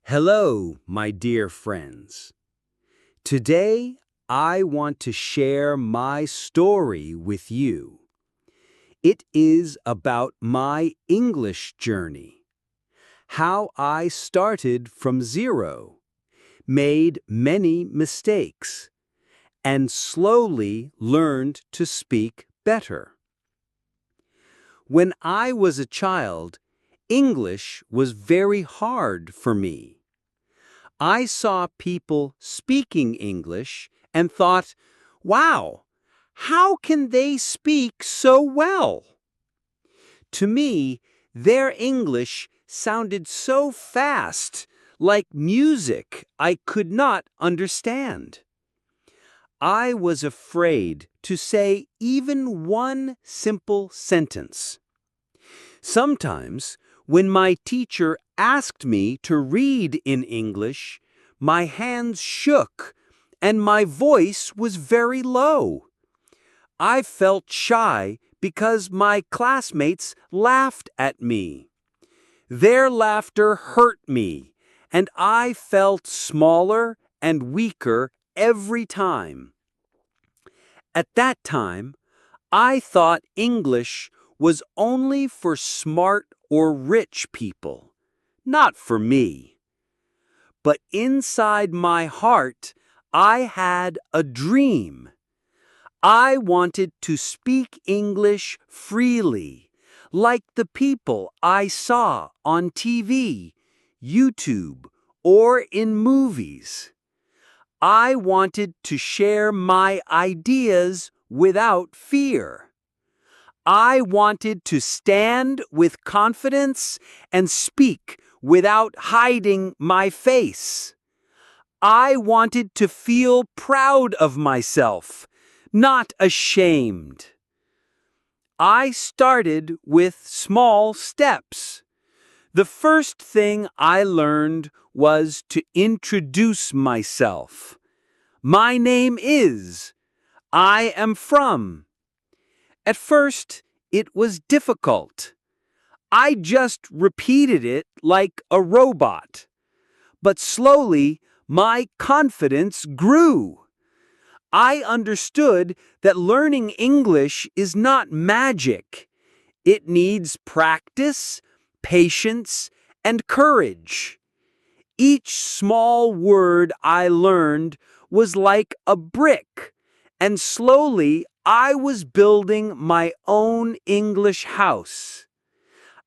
Hello, my dear friends. Today, I want to share my story with you. It is about my English journey, how I started from zero, made many mistakes, and slowly learned to speak better. When I was a child, English was very hard for me. I saw people speaking English and thought, wow, how can they speak so well? To me, their English sounded so fast, like music I could not understand. I was afraid to say even one simple sentence. Sometimes, when my teacher asked me to read in English, my hands shook and my voice was very low. I felt shy because my classmates laughed at me. Their laughter hurt me, and I felt smaller and weaker every time. At that time, I thought English was only for smart or rich people, not for me. But inside my heart, I had a dream. I wanted to speak English freely, like the people I saw on TV, YouTube, or in movies. I wanted to share my ideas without fear. I wanted to stand with confidence and speak without hiding my face. I wanted to feel proud of myself, not ashamed. I started with small steps. The first thing I learned was to introduce myself. My name is. I am from. At first, it was difficult. I just repeated it like a robot. But slowly, my confidence grew. I understood that learning English is not magic. It needs practice, patience, and courage. Each small word I learned was like a brick, and slowly I was building my own English house.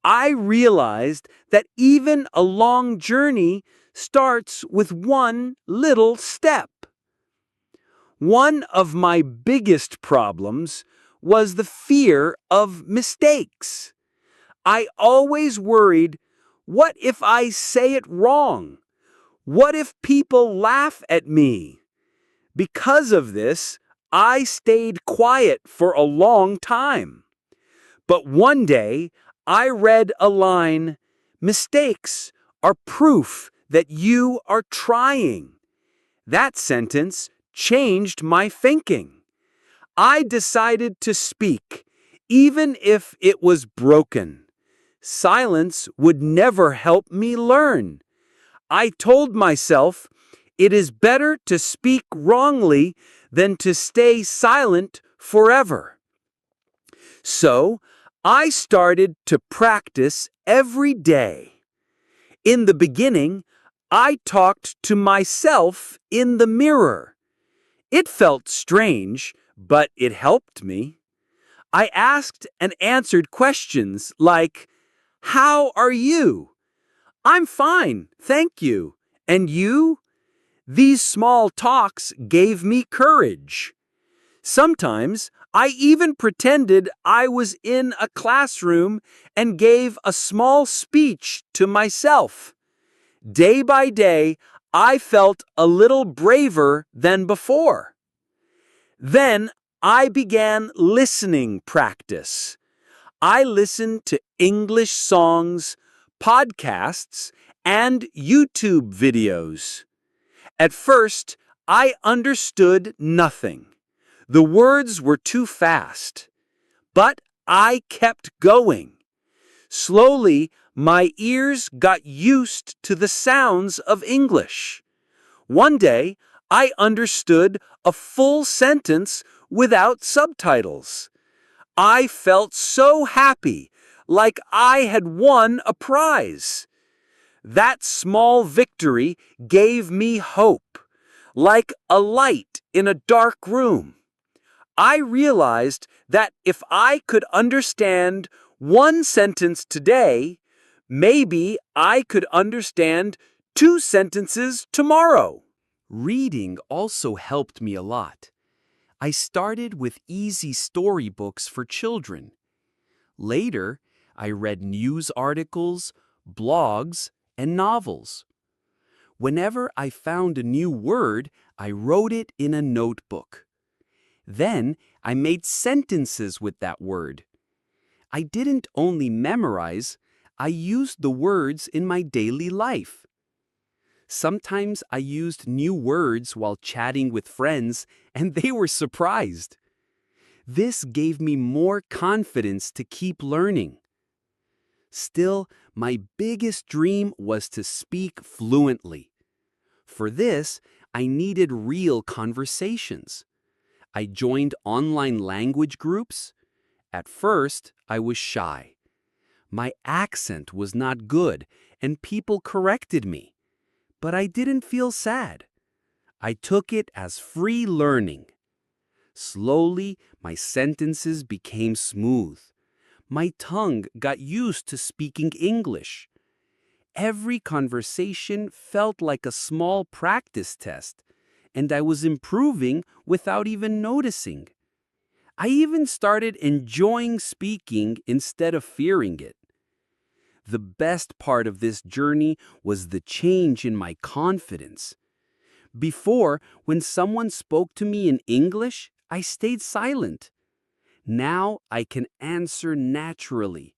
I realized that even a long journey starts with one little step. One of my biggest problems was the fear of mistakes. I always worried, what if I say it wrong? What if people laugh at me? Because of this, I stayed quiet for a long time. But one day, I read a line, "Mistakes are proof that you are trying." That sentence changed my thinking. I decided to speak, even if it was broken. Silence would never help me learn. I told myself, it is better to speak wrongly than to stay silent forever. So, I started to practice every day. In the beginning, I talked to myself in the mirror. It felt strange, but it helped me. I asked and answered questions like, "How are you?" "I'm fine, thank you." "And you?" These small talks gave me courage. Sometimes I even pretended I was in a classroom and gave a small speech to myself. Day by day, I felt a little braver than before. Then I began listening practice. I listened to English songs, podcasts, and YouTube videos. At first, I understood nothing. The words were too fast. But I kept going. Slowly, My ears got used to the sounds of English. One day, I understood a full sentence without subtitles. I felt so happy, like I had won a prize. That small victory gave me hope, like a light in a dark room. I realized that if I could understand one sentence today, maybe I could understand two sentences tomorrow. Reading also helped me a lot. I started with easy storybooks for children. Later, I read news articles, blogs, and novels. Whenever I found a new word, I wrote it in a notebook. Then I made sentences with that word. I didn't only memorize, I used the words in my daily life. Sometimes I used new words while chatting with friends, and they were surprised. This gave me more confidence to keep learning. Still, my biggest dream was to speak fluently. For this, I needed real conversations. I joined online language groups. At first, I was shy. My accent was not good, and people corrected me. But I didn't feel sad. I took it as free learning. Slowly, my sentences became smooth. My tongue got used to speaking English. Every conversation felt like a small practice test, and I was improving without even noticing. I even started enjoying speaking instead of fearing it. The best part of this journey was the change in my confidence. Before, when someone spoke to me in English, I stayed silent. Now I can answer naturally.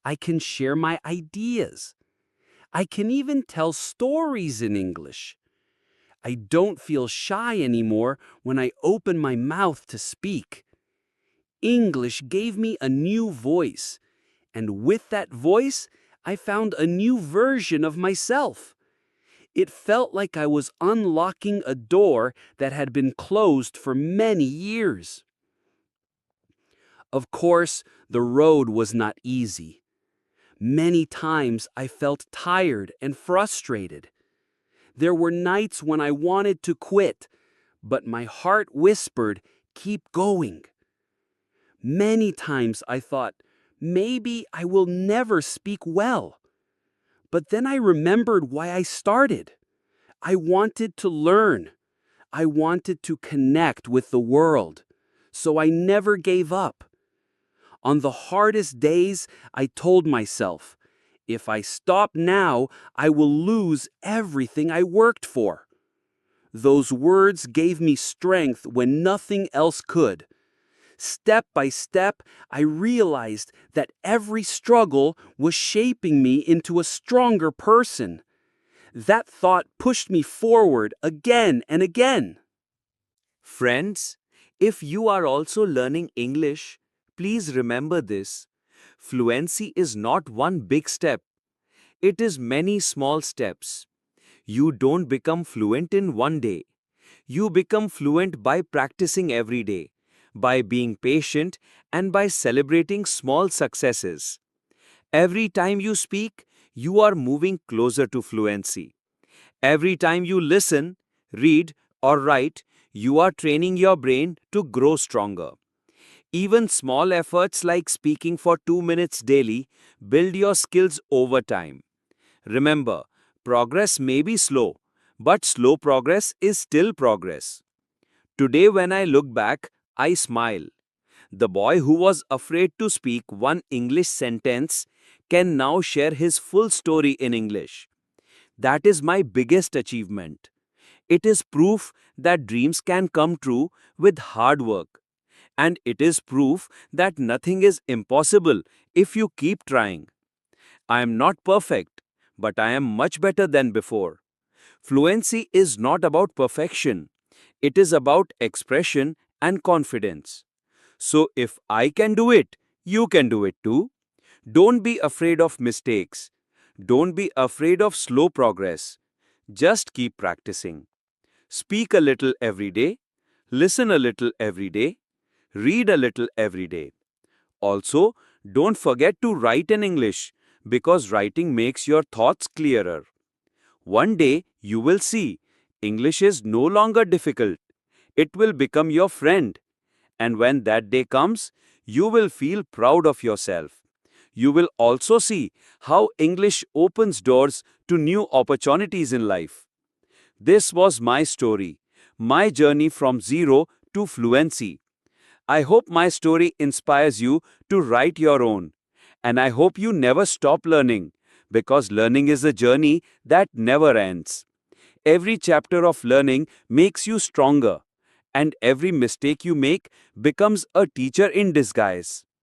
I can share my ideas. I can even tell stories in English. I don't feel shy anymore when I open my mouth to speak. English gave me a new voice, and with that voice, I found a new version of myself. It felt like I was unlocking a door that had been closed for many years. Of course, the road was not easy. Many times I felt tired and frustrated. There were nights when I wanted to quit, but my heart whispered, "Keep going." Many times I thought, maybe I will never speak well. But then I remembered why I started. I wanted to learn. I wanted to connect with the world. So I never gave up. On the hardest days, I told myself, if I stop now, I will lose everything I worked for. Those words gave me strength when nothing else could. Step by step, I realized that every struggle was shaping me into a stronger person. That thought pushed me forward again and again. Friends, if you are also learning English, please remember this. Fluency is not one big step. It is many small steps. You don't become fluent in one day. You become fluent by practicing every day, by being patient, and by celebrating small successes. Every time you speak, you are moving closer to fluency. Every time you listen, read, or write, you are training your brain to grow stronger. Even small efforts like speaking for 2 minutes daily build your skills over time. Remember, progress may be slow, but slow progress is still progress. Today, when I look back, I smile. The boy who was afraid to speak one English sentence can now share his full story in English. That is my biggest achievement. It is proof that dreams can come true with hard work. And it is proof that nothing is impossible if you keep trying. I am not perfect, but I am much better than before. Fluency is not about perfection. It is about expression and confidence. So if I can do it, you can do it too. Don't be afraid of mistakes. Don't be afraid of slow progress. Just keep practicing. Speak a little every day. Listen a little every day. Read a little every day. Also, don't forget to write in English because writing makes your thoughts clearer. One day you will see English is no longer difficult. It will become your friend. And when that day comes, you will feel proud of yourself. You will also see how English opens doors to new opportunities in life. This was my story, my journey from zero to fluency. I hope my story inspires you to write your own. And I hope you never stop learning, because learning is a journey that never ends. Every chapter of learning makes you stronger, and every mistake you make becomes a teacher in disguise.